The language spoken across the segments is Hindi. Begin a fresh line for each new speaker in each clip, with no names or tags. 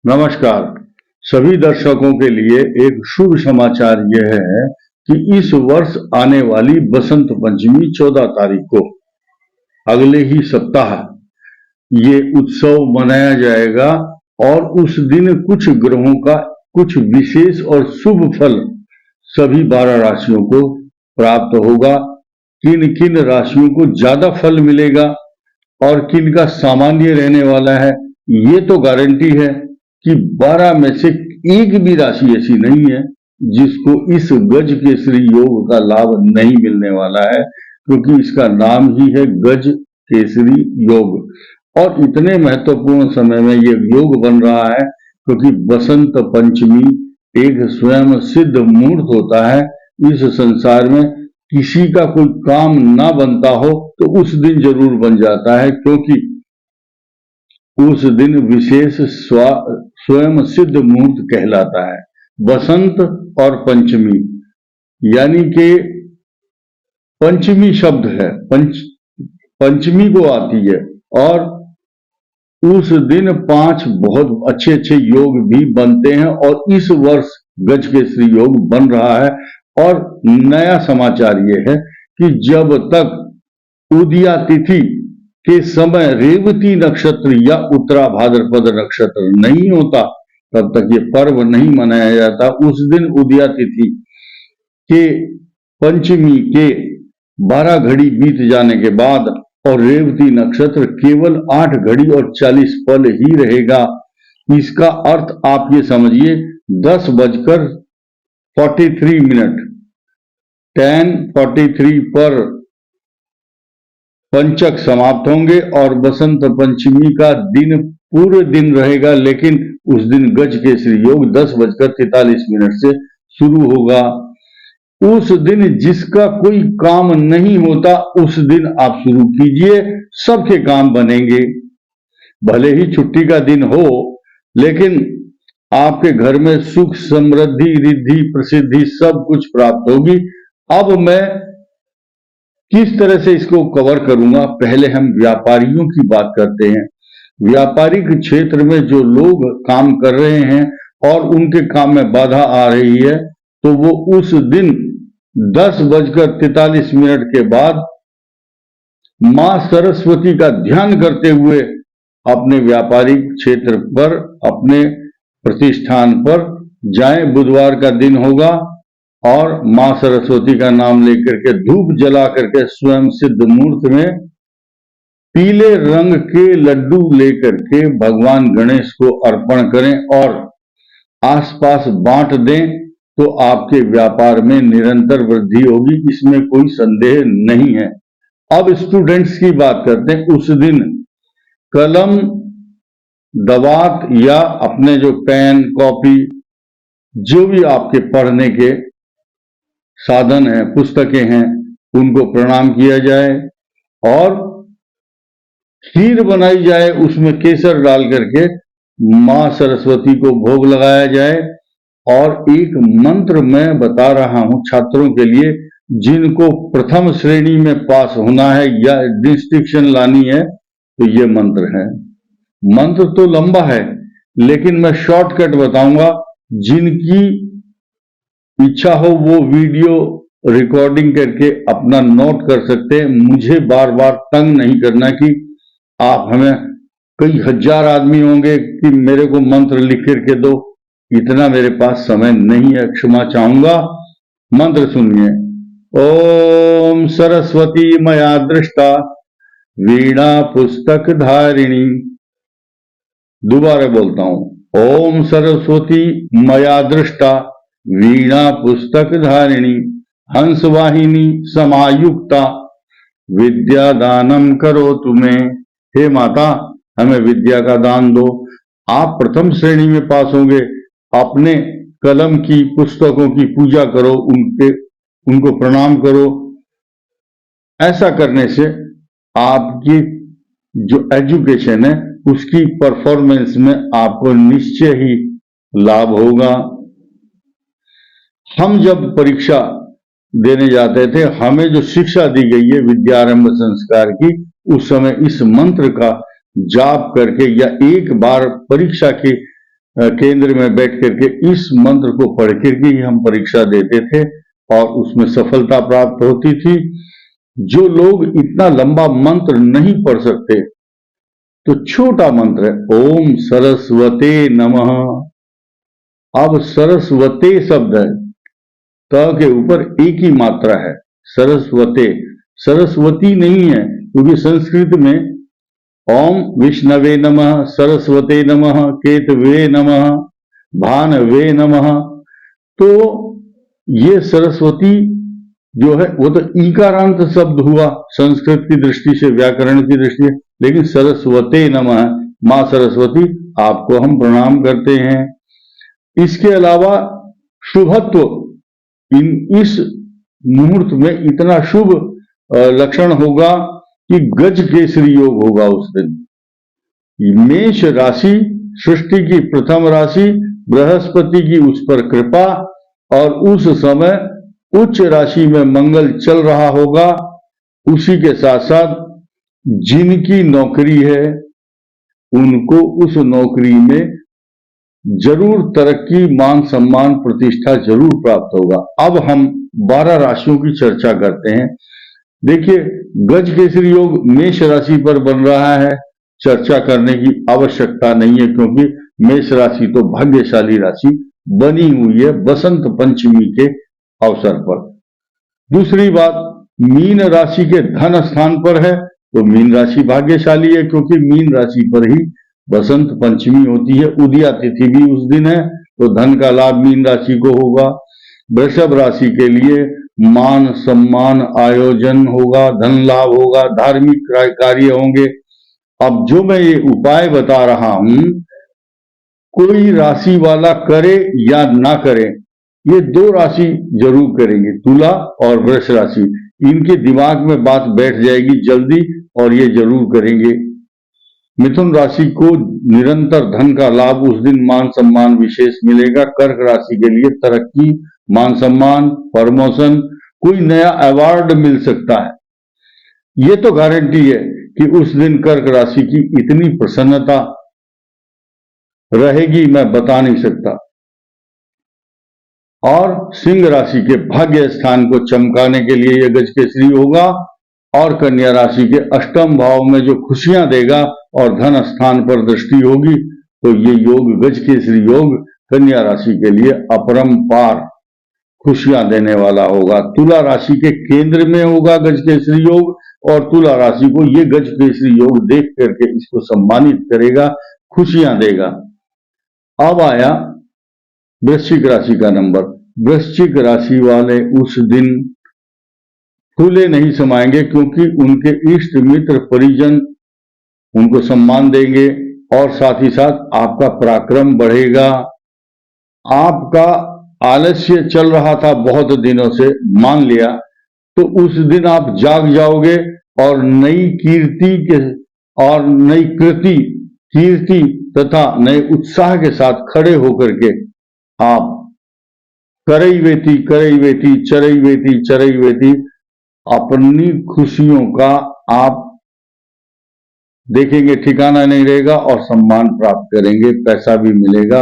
नमस्कार। सभी दर्शकों के लिए एक शुभ समाचार यह है कि इस वर्ष आने वाली बसंत पंचमी 14 तारीख को अगले ही सप्ताह ये उत्सव मनाया जाएगा और उस दिन कुछ ग्रहों का कुछ विशेष और शुभ फल सभी 12 राशियों को प्राप्त होगा। किन किन राशियों को ज्यादा फल मिलेगा और किन का सामान्य रहने वाला है, ये तो गारंटी है कि 12 में से एक भी राशि ऐसी नहीं है जिसको इस गज केसरी योग का लाभ नहीं मिलने वाला है, क्योंकि इसका नाम ही है गज केसरी योग। और इतने महत्वपूर्ण समय में ये योग बन रहा है क्योंकि बसंत पंचमी एक स्वयं सिद्ध मुहूर्त होता है। इस संसार में किसी का कोई काम ना बनता हो तो उस दिन जरूर बन जाता है, क्योंकि उस दिन विशेष स्वयं सिद्ध मुहूर्त कहलाता है। बसंत और पंचमी यानी कि पंचमी शब्द है, पंचमी को आती है और उस दिन 5 बहुत अच्छे अच्छे योग भी बनते हैं और इस वर्ष गज केसरी योग बन रहा है। और नया समाचार ये है कि जब तक उदया तिथि के समय रेवती नक्षत्र या उत्तरा भाद्रपद नक्षत्र नहीं होता तब तक ये पर्व नहीं मनाया जाता। उस दिन उदया तिथि के पंचमी के 12 घड़ी बीत जाने के बाद और रेवती नक्षत्र केवल 8 घड़ी और 40 पल ही रहेगा। इसका अर्थ आप ये समझिए 10:43 10:43 पर पंचक समाप्त होंगे और बसंत पंचमी का दिन पूरे दिन रहेगा, लेकिन उस दिन गज केसरी योग 10:43 से शुरू होगा। उस दिन जिसका कोई काम नहीं होता उस दिन आप शुरू कीजिए, सबके काम बनेंगे। भले ही छुट्टी का दिन हो लेकिन आपके घर में सुख समृद्धि रिद्धि प्रसिद्धि सब कुछ प्राप्त होगी। अब मैं किस तरह से इसको कवर करूंगा, पहले हम व्यापारियों की बात करते हैं। व्यापारिक क्षेत्र में जो लोग काम कर रहे हैं और उनके काम में बाधा आ रही है तो वो उस दिन 10:43 के बाद मां सरस्वती का ध्यान करते हुए अपने व्यापारिक क्षेत्र पर अपने प्रतिष्ठान पर जाएं। बुधवार का दिन होगा और मां सरस्वती का नाम लेकर के धूप जला करके स्वयं सिद्ध मुहूर्त में पीले रंग के लड्डू लेकर के भगवान गणेश को अर्पण करें और आसपास बांट दें तो आपके व्यापार में निरंतर वृद्धि होगी, इसमें कोई संदेह नहीं है। अब स्टूडेंट्स की बात करते हैं। उस दिन कलम दवात या अपने जो पेन कॉपी जो भी आपके पढ़ने के साधन हैं पुस्तकें हैं उनको प्रणाम किया जाए और खीर बनाई जाए, उसमें केसर डाल करके मां सरस्वती को भोग लगाया जाए। और एक मंत्र मैं बता रहा हूं छात्रों के लिए जिनको प्रथम श्रेणी में पास होना है या डिस्टिंक्शन लानी है तो ये मंत्र है। मंत्र तो लंबा है लेकिन मैं शॉर्टकट बताऊंगा। जिनकी इच्छा हो वो वीडियो रिकॉर्डिंग करके अपना नोट कर सकते हैं। मुझे बार बार तंग नहीं करना कि आप हमें कई हजार आदमी होंगे कि मेरे को मंत्र लिख करके दो, इतना मेरे पास समय नहीं है, क्षमा चाहूंगा। मंत्र सुनिए। ओम सरस्वती मया दृष्टा वीणा पुस्तक धारिणी। दोबारा बोलता हूं। ओम सरस्वती मया दृष्टा वीणा पुस्तक धारिणी हंसवाहिनी समायुक्ता विद्या दानम करो तुम्हें। हे माता हमें विद्या का दान दो। आप प्रथम श्रेणी में पास होंगे, अपने कलम की पुस्तकों की पूजा करो, उनको प्रणाम करो। ऐसा करने से आपकी जो एजुकेशन है उसकी परफॉर्मेंस में आपको निश्चय ही लाभ होगा। हम जब परीक्षा देने जाते थे हमें जो शिक्षा दी गई है विद्यारंभ संस्कार की, उस समय इस मंत्र का जाप करके या एक बार परीक्षा के केंद्र में बैठ करके इस मंत्र को पढ़ करके ही हम परीक्षा देते थे और उसमें सफलता प्राप्त होती थी। जो लोग इतना लंबा मंत्र नहीं पढ़ सकते तो छोटा मंत्र है ओम सरस्वते नमः। अब सरस्वते शब्द है, त के ऊपर एक ही मात्रा है, सरस्वते, सरस्वती नहीं है, क्योंकि संस्कृत में ओम विष्णवे नमः, सरस्वते नमः, केतवे नमः, भानवे नमः, तो ये सरस्वती जो है वो तो ईकारांत शब्द हुआ संस्कृत की दृष्टि से, व्याकरण की दृष्टि से, लेकिन सरस्वते नमः, मां सरस्वती आपको हम प्रणाम करते हैं। इसके अलावा शुभत्व इस मुहूर्त में इतना शुभ लक्षण होगा कि गज केसरी योग होगा उस दिन। मेष राशि सृष्टि की प्रथम राशि, बृहस्पति की उस पर कृपा, और उस समय उच्च राशि में मंगल चल रहा होगा। उसी के साथ साथ जिनकी नौकरी है उनको उस नौकरी में जरूर तरक्की, मान सम्मान, प्रतिष्ठा जरूर प्राप्त होगा। अब हम 12 राशियों की चर्चा करते हैं। देखिए, गज केसरी योग मेष राशि पर बन रहा है, चर्चा करने की आवश्यकता नहीं है, क्योंकि मेष राशि तो भाग्यशाली राशि बनी हुई है बसंत पंचमी के अवसर पर। दूसरी बात, मीन राशि के धन स्थान पर है, तो मीन राशि भाग्यशाली है, क्योंकि मीन राशि पर ही बसंत पंचमी होती है, उदया तिथि भी उस दिन है, तो धन का लाभ मीन राशि को होगा। वृषभ राशि के लिए मान सम्मान, आयोजन होगा, धन लाभ होगा, धार्मिक कार्य होंगे। अब जो मैं ये उपाय बता रहा हूं, कोई राशि वाला करे या ना करे, ये 2 राशि जरूर करेंगे, तुला और वृष राशि। इनके दिमाग में बात बैठ जाएगी जल्दी और ये जरूर करेंगे। मिथुन राशि को निरंतर धन का लाभ, उस दिन मान सम्मान विशेष मिलेगा। कर्क राशि के लिए तरक्की, मान सम्मान, प्रमोशन, कोई नया अवार्ड मिल सकता है। ये तो गारंटी है कि उस दिन कर्क राशि की इतनी प्रसन्नता रहेगी मैं बता नहीं सकता। और सिंह राशि के भाग्य स्थान को चमकाने के लिए यह गज केसरी होगा। और कन्या राशि के अष्टम भाव में जो खुशियां देगा और धन स्थान पर दृष्टि होगी, तो ये योग गज केसरी योग कन्या राशि के लिए अपरंपार खुशियां देने वाला होगा। तुला राशि के केंद्र में होगा गज केसरी योग, और तुला राशि को ये गज केसरी योग देख करके इसको सम्मानित करेगा, खुशियां देगा। अब आया वृश्चिक राशि का नंबर। वृश्चिक राशि वाले उस दिन फूले नहीं समाएंगे, क्योंकि उनके इष्ट मित्र परिजन उनको सम्मान देंगे, और साथ ही साथ आपका पराक्रम बढ़ेगा। आपका आलस्य चल रहा था बहुत दिनों से, मान लिया, तो उस दिन आप जाग जाओगे और नई कीर्ति के और नई कीर्ति तथा नए उत्साह के साथ खड़े होकर के आप करई वेती चरई वेती अपनी खुशियों का आप देखेंगे, ठिकाना नहीं रहेगा, और सम्मान प्राप्त करेंगे, पैसा भी मिलेगा।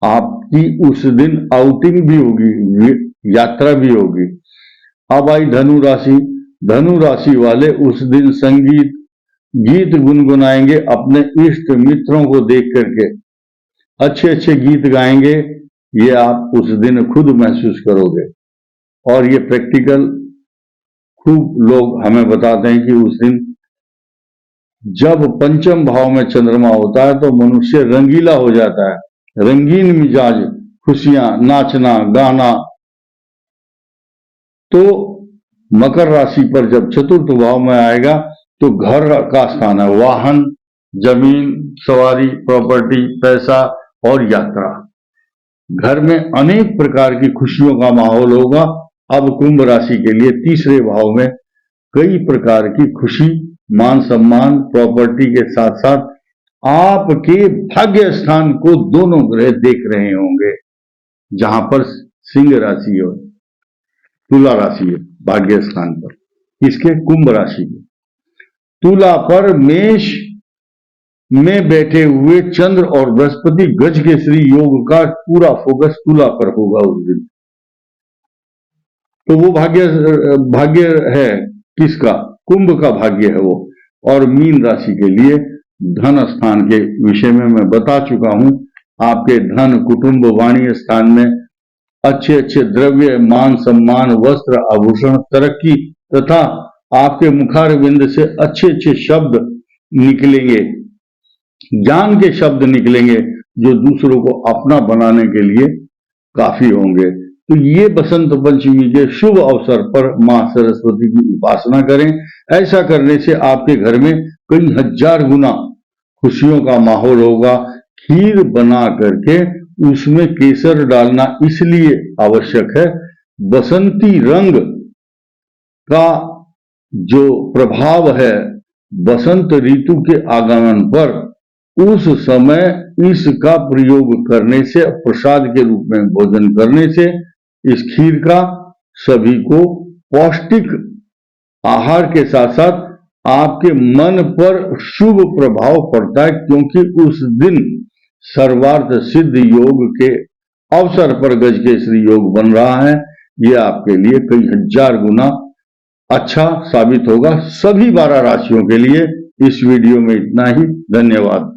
आपकी उस दिन आउटिंग भी होगी, यात्रा भी होगी। अब आई धनु राशि। धनु राशि वाले उस दिन संगीत गीत गुनगुनाएंगे, अपने इष्ट मित्रों को देख करके अच्छे अच्छे गीत गाएंगे। ये आप उस दिन खुद महसूस करोगे, और ये प्रैक्टिकल खूब लोग हमें बताते हैं कि उस दिन जब पंचम भाव में चंद्रमा होता है तो मनुष्य रंगीला हो जाता है, रंगीन मिजाज, खुशियां, नाचना गाना। तो मकर राशि पर जब चतुर्थ भाव में आएगा तो घर का स्थान है, वाहन, जमीन, सवारी, प्रॉपर्टी, पैसा और यात्रा। घर में अनेक प्रकार की खुशियों का माहौल होगा। अब कुंभ राशि के लिए तीसरे भाव में कई प्रकार की खुशी, मान सम्मान, प्रॉपर्टी के साथ साथ आपके भाग्य स्थान को दोनों ग्रह देख रहे होंगे। जहां पर सिंह राशि और तुला राशि है भाग्य स्थान पर, इसके कुंभ राशि है। तुला पर मेष में बैठे हुए चंद्र और बृहस्पति गज केसरी योग का पूरा फोकस तुला पर होगा उस दिन। तो वो भाग्य है किसका? कुंभ का भाग्य है वो। और मीन राशि के लिए धन स्थान के विषय में मैं बता चुका हूं। आपके धन, कुटुंब, वाणी स्थान में अच्छे अच्छे द्रव्य, मान सम्मान, वस्त्र, आभूषण, तरक्की तथा आपके मुखारविंद से अच्छे अच्छे शब्द निकलेंगे, ज्ञान के शब्द निकलेंगे जो दूसरों को अपना बनाने के लिए काफी होंगे। तो ये बसंत पंचमी के शुभ अवसर पर मां सरस्वती की उपासना करें। ऐसा करने से आपके घर में कई हजार गुना खुशियों का माहौल होगा। खीर बना करके उसमें केसर डालना इसलिए आवश्यक है, बसंती रंग का जो प्रभाव है बसंत ऋतु के आगमन पर, उस समय इसका प्रयोग करने से, प्रसाद के रूप में भोजन करने से इस खीर का सभी को पौष्टिक आहार के साथ साथ आपके मन पर शुभ प्रभाव पड़ता है, क्योंकि उस दिन सर्वार्थ सिद्ध योग के अवसर पर गजकेसरी योग बन रहा है। यह आपके लिए कई हजार गुना अच्छा साबित होगा। सभी 12 राशियों के लिए इस वीडियो में इतना ही। धन्यवाद।